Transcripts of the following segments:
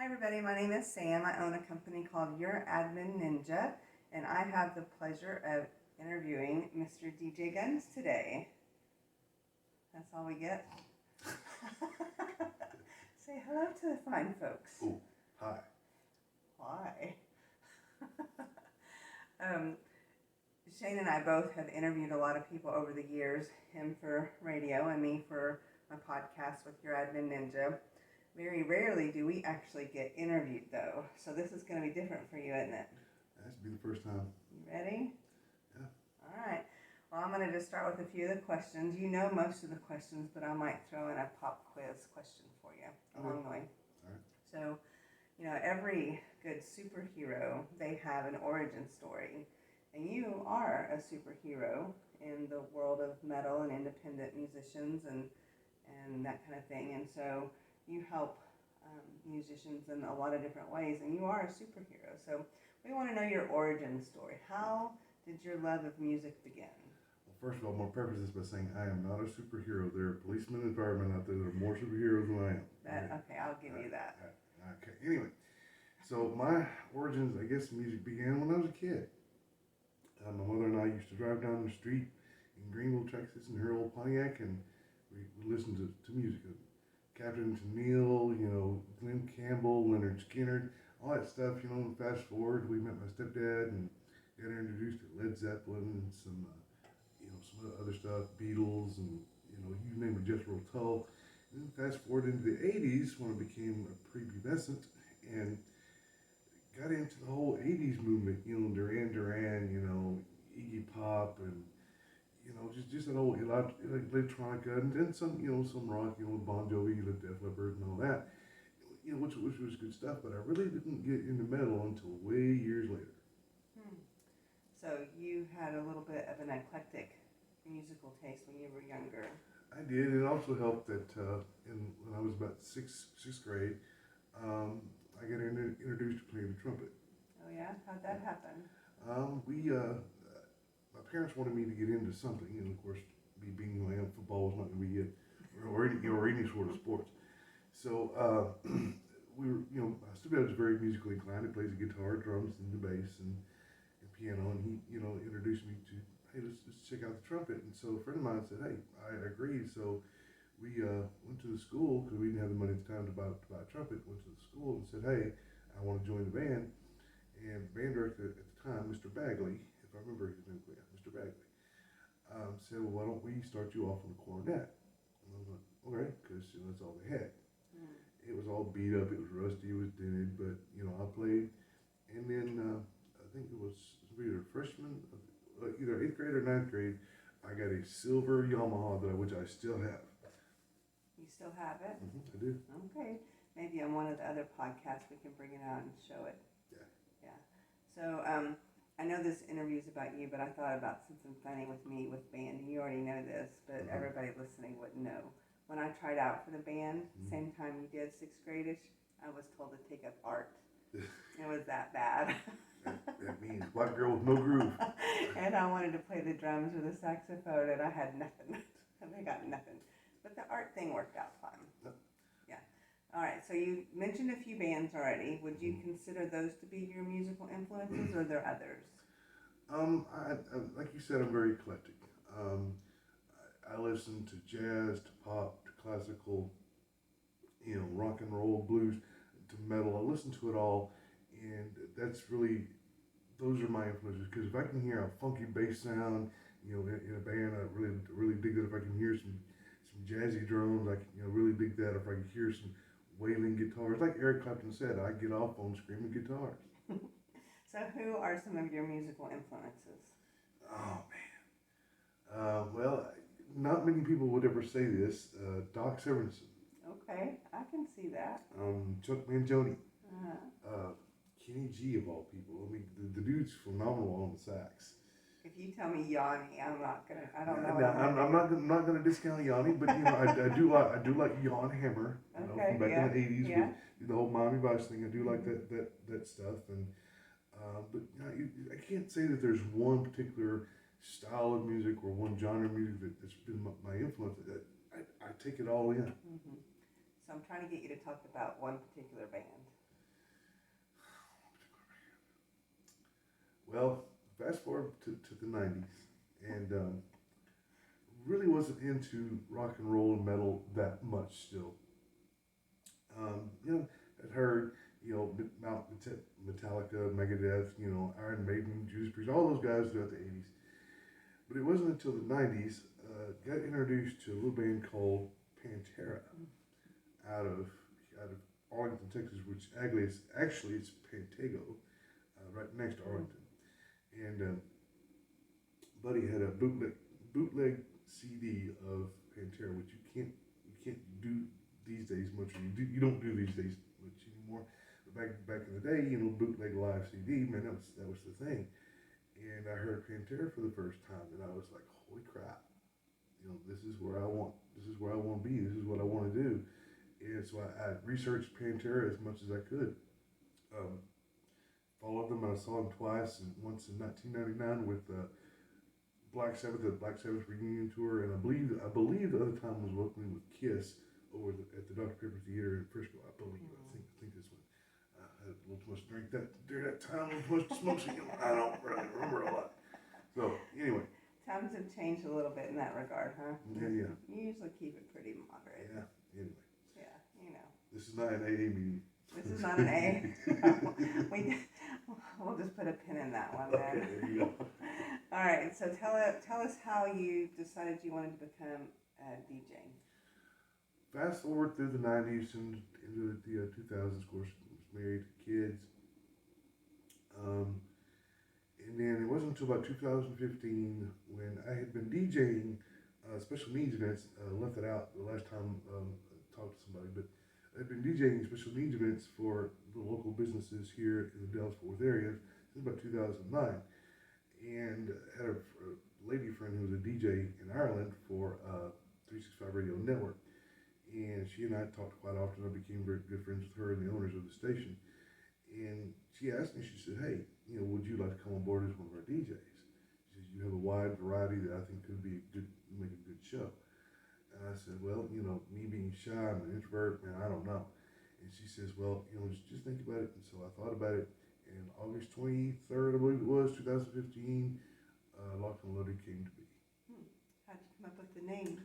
Hi everybody, my name is Sam. I own a company called Your Admin Ninja, and I have the pleasure of interviewing Mr. DJ Guns today. That's all we get. Say hello to the fine folks. Oh, hi. Why? Shane and I both have interviewed a lot of people over the years, him for radio and me for my podcast with Your Admin Ninja. Very rarely do we actually get interviewed though, so this is going to be different for you, isn't it? This will be the first time. You ready? Yeah. All right. Well, I'm going to just start with a few of the questions. You know most of the questions, but I might throw in a pop quiz question for you along the way. All right. So, every good superhero, they have an origin story. And you are a superhero in the world of metal and independent musicians and that kind of thing. And so you help musicians in a lot of different ways, and you are a superhero. So we want to know your origin story. How did your love of music begin? Well, first of all, I'm going to preface this by saying I am not a superhero. There are policemen and firemen out there that are more superheroes than I am. Okay, I'll give you that. Okay, anyway. So my origins, I guess, music began when I was a kid. My mother and I used to drive down the street in Greenville, Texas, in her old Pontiac, and we listened to music. Captain Tennille, Glenn Campbell, Leonard Skinner, all that stuff. Fast forward, we met my stepdad and got introduced to Led Zeppelin and some other stuff, Beatles, and you name it, Jethro Tull. And then fast forward into the '80s when I became a prepubescent and got into the whole '80s movement. Duran Duran, Iggy Pop, and just that old electronica, and then some rock, Bon Jovi, Def Leppard, and all that, which was good stuff. But I really didn't get into metal until way years later. So you had a little bit of an eclectic musical taste when you were younger. I did. It also helped that when I was about sixth grade, I got introduced to playing the trumpet. Oh yeah, how'd that happen? My parents wanted me to get into something, and of course, me being who I am, football was not going to be it, or any sort of sports. So we were, my stepdad was very musically inclined. He plays the guitar, drums, and the bass, and piano, and he, introduced me to, hey, let's check out the trumpet. And so a friend of mine said, hey, I agreed. So we went to the school because we didn't have the money at the time to buy a trumpet. Went to the school and said, hey, I want to join the band. And the band director at the time, Mr. Bagley, if I remember his name, Mr. Bagley, said, well, why don't we start you off on the cornet? And I was like, okay, because that's all they had. Mm. It was all beat up, it was rusty, it was dented, but I played. And then I think it was either freshman, either 8th grade or 9th grade, I got a silver Yamaha which I still have. You still have it? Mm-hmm, I do. Okay. Maybe on one of the other podcasts we can bring it out and show it. Yeah. Yeah. So I know this interview is about you, but I thought about something funny with me with band. And you already know this, but everybody listening wouldn't know. When I tried out for the band, same time you did, 6th grade-ish, I was told to take up art. It was that bad. That means black girl with no groove. And I wanted to play the drums or the saxophone, and I had nothing. I got nothing. But the art thing worked out fine. Yeah. All right. So you mentioned a few bands already. Would you consider those to be your musical influences, or are there others? I, like you said, I'm very eclectic. I listen to jazz, to pop, to classical, rock and roll, blues, to metal. I listen to it all, and those are my influences. Because if I can hear a funky bass sound, in a band, I really dig that. If I can hear some jazzy drums, I can really dig that. If I can hear some wailing guitars, like Eric Clapton said, I get off on screaming guitars. So who are some of your musical influences? Oh man. Well, not many people would ever say this. Doc Severinsen. Okay, I can see that. Chuck Mangione. Uh-huh. Kenny G of all people. I mean, the dude's phenomenal on the sax. If you tell me Yanni, I'm not gonna. I don't know. I'm not gonna discount Yanni, but I do like Jan Hammer. Okay, from back in the '80s with the whole Miami Vice thing. I do like that stuff, and but I can't say that there's one particular style of music or one genre of music that's been my influence. I take it all in. Mm-hmm. So I'm trying to get you to talk about one particular band. to the 90s. And really wasn't into rock and roll and metal that much still. You know, I'd heard, you know, Metallica, Megadeth, you know, Iron Maiden, Judas Priest, all those guys throughout the 80s. But it wasn't until the 90s, got introduced to a little band called Pantera out of Arlington, Texas, which actually it's Pantego, right next to Arlington. And Buddy had a bootleg CD of Pantera, which you can't do these days much. You don't do these days much anymore. But back in the day, you know, bootleg live CD, man, that was the thing. And I heard Pantera for the first time, and I was like, holy crap! You know, this is where I want to be. This is what I want to do. And so I researched Pantera as much as I could. Followed them. I saw them twice, and once in 1999 with Black Sabbath, the Black Sabbath reunion tour, and I believe the other time was opening with Kiss at the Dr. Pepper Theater in Frisco. I believe. I think this one. I had a little too much to drink during that time. A little too much to smoke. So I don't really remember a lot. So anyway. Times have changed a little bit in that regard, huh? Yeah. You usually keep it pretty moderate. Yeah. Anyway. Yeah, you know. This is not an AA meeting. This is not an A. We'll just put a pin in that one then. Okay, there you go. All right, so tell us how you decided you wanted to become a DJ. Fast forward through the 90s and into the 2000s, of course, I was married, kids. And then it wasn't until about 2015 when I had been DJing special needs events. Left it out the last time I talked to somebody, but I've been DJing special needs events for the local businesses here in the Dallas-Fort Worth area since about 2009. And had a lady friend who was a DJ in Ireland for 365 Radio Network. And she and I talked quite often. I became very good friends with her and the owners of the station. And she asked me, she said, hey, you know, would you like to come on board as one of our DJs? She says, you have a wide variety that I think could make a good show. And I said, well, you know, me being shy, I'm an introvert, man, I don't know. And she says, well, you know, just think about it. And so I thought about it. And August 23rd, I believe it was, 2015, Locked and Loaded came to be. How'd you come up with the name?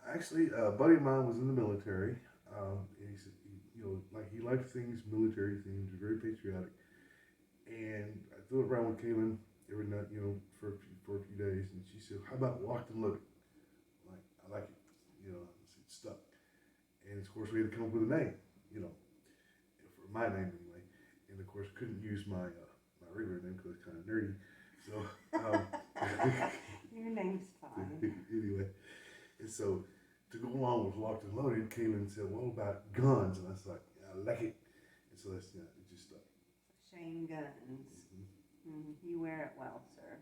Actually, a buddy of mine was in the military. And he said, you know, like he liked things, military themes, very patriotic. And I threw it around with Kaylin every night, you know, for a few days. And she said, how about Locked and Loaded? Like, I like it. You know, it stuck. And of course, we had to come up with a name, you know, for my name anyway. And of course, couldn't use my regular name because it's kind of nerdy. So, Your name's fine. Anyway, and so to go along with Locked and Loaded, Kaylin said, "What about guns?" And I was like, yeah, "I like it." And so that's it just stuck. Shane Guns. You wear it well, sir.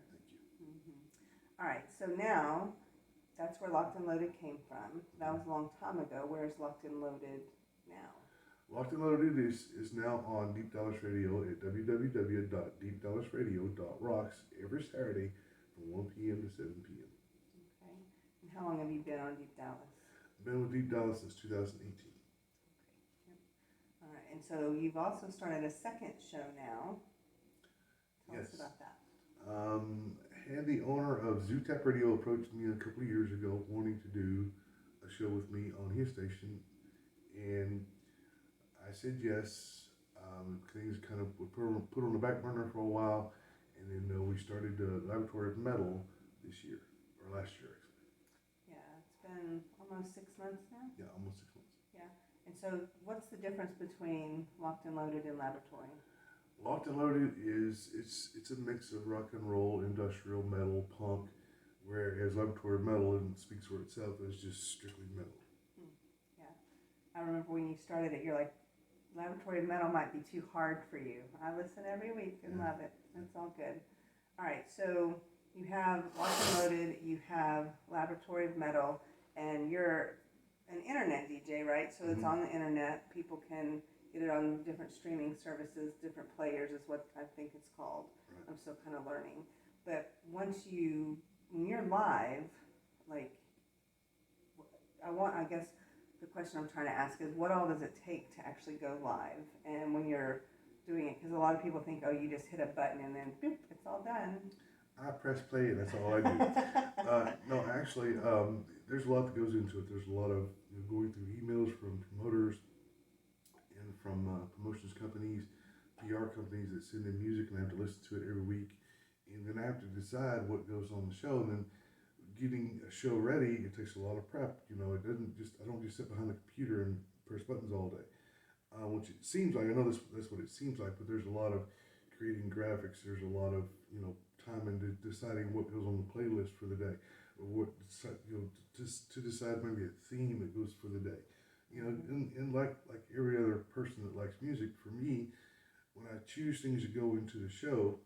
Thank you. All right, so now that's where Locked and Loaded came from. That was a long time ago. Where's Locked and Loaded now? Locked and Loaded is now on Deep Dallas Radio at www.deepdallasradio.rocks every Saturday from 1 p.m. to 7 p.m. Okay. And how long have you been on Deep Dallas? I've been with Deep Dallas since 2018. Okay. Yep. All right. And so you've also started a second show now. Tell us about that. Had the owner of ZooTap Radio approached me a couple of years ago wanting to do a show with me on his station, and I said yes. Things kind of were put on the back burner for a while, and then we started Laboratory of Metal this year, or last year actually. Yeah, it's been almost 6 months now. Yeah, almost 6 months. Yeah, and so what's the difference between Locked and Loaded and Laboratory? Locked and Loaded it's a mix of rock and roll, industrial, metal, punk, whereas Laboratory of Metal speaks for itself as just strictly metal. Yeah, I remember when you started it, you're like, Laboratory of Metal might be too hard for you. I listen every week and love it. It's all good. All right, so you have Locked and Loaded, you have Laboratory of Metal, and you're an internet DJ, right? So it's on the internet. People can get it on different streaming services, different players is what I think it's called. Right. I'm still kind of learning. But when you're live, like, I guess the question I'm trying to ask is, what all does it take to actually go live? And when you're doing it, because a lot of people think, oh, you just hit a button and then boop, it's all done. I press play and that's all I do. No, actually, there's a lot that goes into it. There's a lot of going through emails from promoters and from promotions companies, PR companies that send in music, and I have to listen to it every week. And then I have to decide what goes on the show. And then getting a show ready, it takes a lot of prep. It doesn't just, I don't just sit behind the computer and press buttons all day. Which it seems like, I know that's what it seems like, but there's a lot of creating graphics. There's a lot of, time into deciding what goes on the playlist for the day, or what, to decide maybe a theme that goes for the day. And like every other person that likes music, for me, when I choose things to go into the show,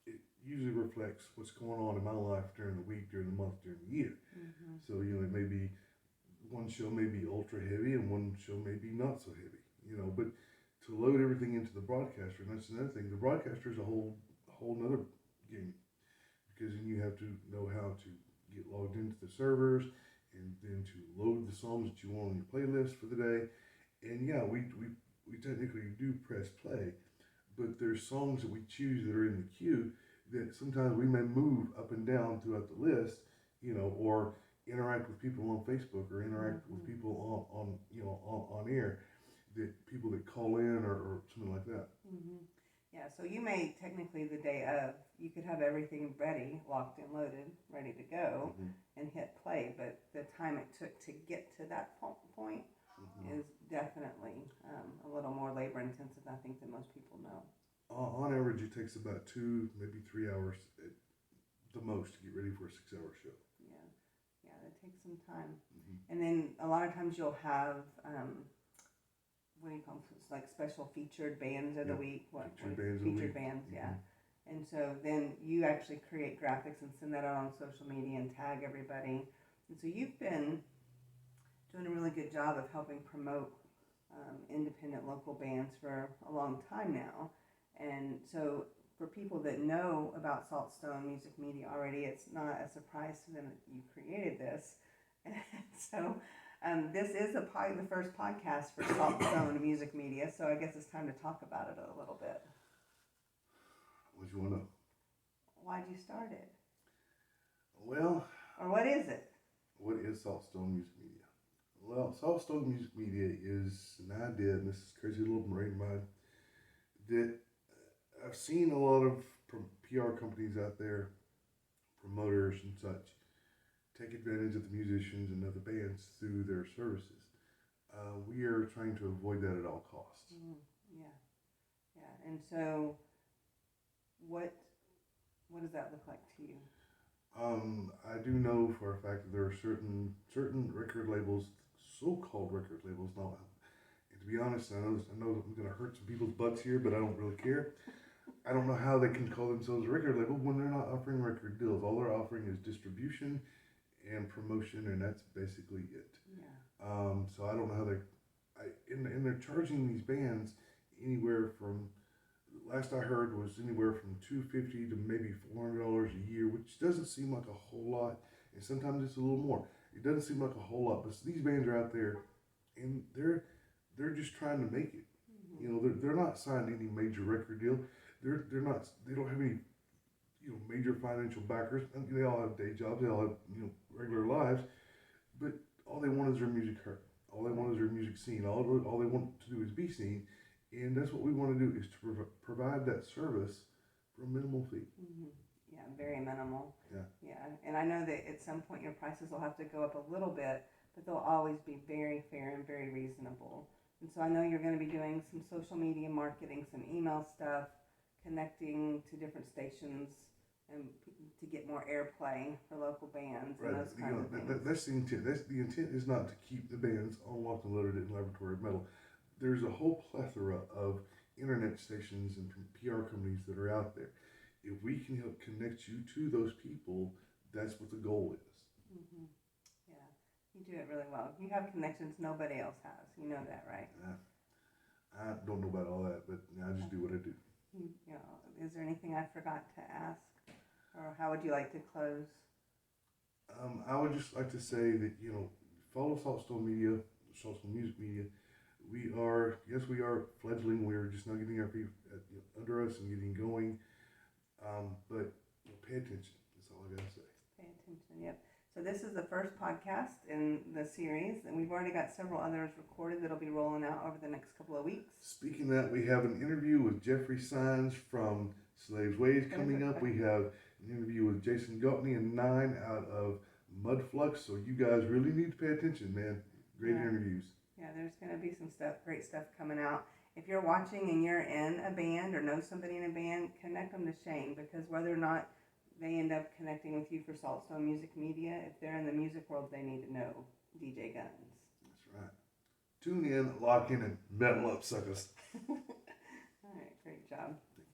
it usually reflects what's going on in my life during the week, during the month, during the year. Mm-hmm. So, it may be one show may be ultra heavy and one show may be not so heavy, but to load everything into the broadcaster, and that's another thing, the broadcaster is a whole nother game, because then you have to know how to get logged into the servers and then to load the songs that you want on your playlist for the day. And yeah, we technically do press play, but there's songs that we choose that are in the queue that sometimes we may move up and down throughout the list, or interact with people on Facebook, or interact with people on air, that people that call in, or something like that. Mm-hmm. Yeah, so you may technically the day of, you could have everything ready, locked and loaded, ready to go, and hit play, but the time it took to get to that point is definitely a little more labor intensive, I think, than most people know. On average, it takes about 2, maybe 3 hours at the most to get ready for a 6-hour show. Yeah, that takes some time. And then a lot of times you'll have what do you call them? It's like special featured bands of the week. Featured bands, yeah. And so then you actually create graphics and send that out on social media and tag everybody. And so you've been doing a really good job of helping promote independent local bands for a long time now. And so for people that know about Saltstone Music Media already, it's not a surprise to them that you created this. And so this is the first podcast for Saltstone Music Media, so I guess it's time to talk about it a little bit. What do you want to know? Why'd you start it? Well... Or what is it? What is Saltstone Music Media? Well, Saltstone Music Media is an idea, and this is crazy little brain mind, that I've seen a lot of PR companies out there, promoters and such, take advantage of the musicians and of the bands through their services. We are trying to avoid that at all costs. Yeah. And so, what does that look like to you? I do know for a fact that there are certain record labels, so-called record labels. Now, and to be honest, I know I'm going to hurt some people's butts here, but I don't really care. I don't know how they can call themselves a record label when they're not offering record deals. All they're offering is distribution and promotion, and that's basically it. Yeah. So I don't know how and they're charging these bands anywhere from, last I heard was anywhere from $250 to maybe $400 a year, which doesn't seem like a whole lot, and sometimes it's a little more. It doesn't seem like a whole lot, but these bands are out there, and they're just trying to make it. They're not signed any major record deal. They don't have any major financial backers. They all have day jobs. They all have regular lives, but all they want is their music heard. All they want is their music seen. All they want to do is be seen, and that's what we want to do, is to provide that service for a minimal fee. Yeah, very minimal. Yeah, and I know that at some point your prices will have to go up a little bit, but they'll always be very fair and very reasonable. And so I know you're going to be doing some social media marketing, some email stuff, connecting to different stations and to get more airplay for local bands and those kinds of things. That's the intent. The intent is not to keep the bands on Locked and Loaded and Laboratory of Metal. There's a whole plethora of internet stations and PR companies that are out there. If we can help connect you to those people, that's what the goal is. Yeah, you do it really well. You have connections nobody else has. You know that, right? I don't know about all that, but I just do what I do. Is there anything I forgot to ask? Or how would you like to close? I would just like to say that, follow Saltstone Media, Saltstone Music Media. We are fledgling. We're just now getting our feet under us and getting going. But Pay attention. That's all I gotta say. Pay attention. Yep. So this is the first podcast in the series, and we've already got several others recorded that'll be rolling out over the next couple of weeks. Speaking of that, we have an interview with Jeffrey Sines from Slaves Ways coming up. We have an interview with Jason Gultney and 9 out of Mudflux. So you guys really need to pay attention, man. Great interviews. Yeah, there's going to be some great stuff coming out. If you're watching and you're in a band or know somebody in a band, connect them to Shane, because whether or not they end up connecting with you for Saltstone Music Media, if they're in the music world, they need to know DJ Guns. That's right. Tune in, lock in, and metal up, suckers. All right, great job.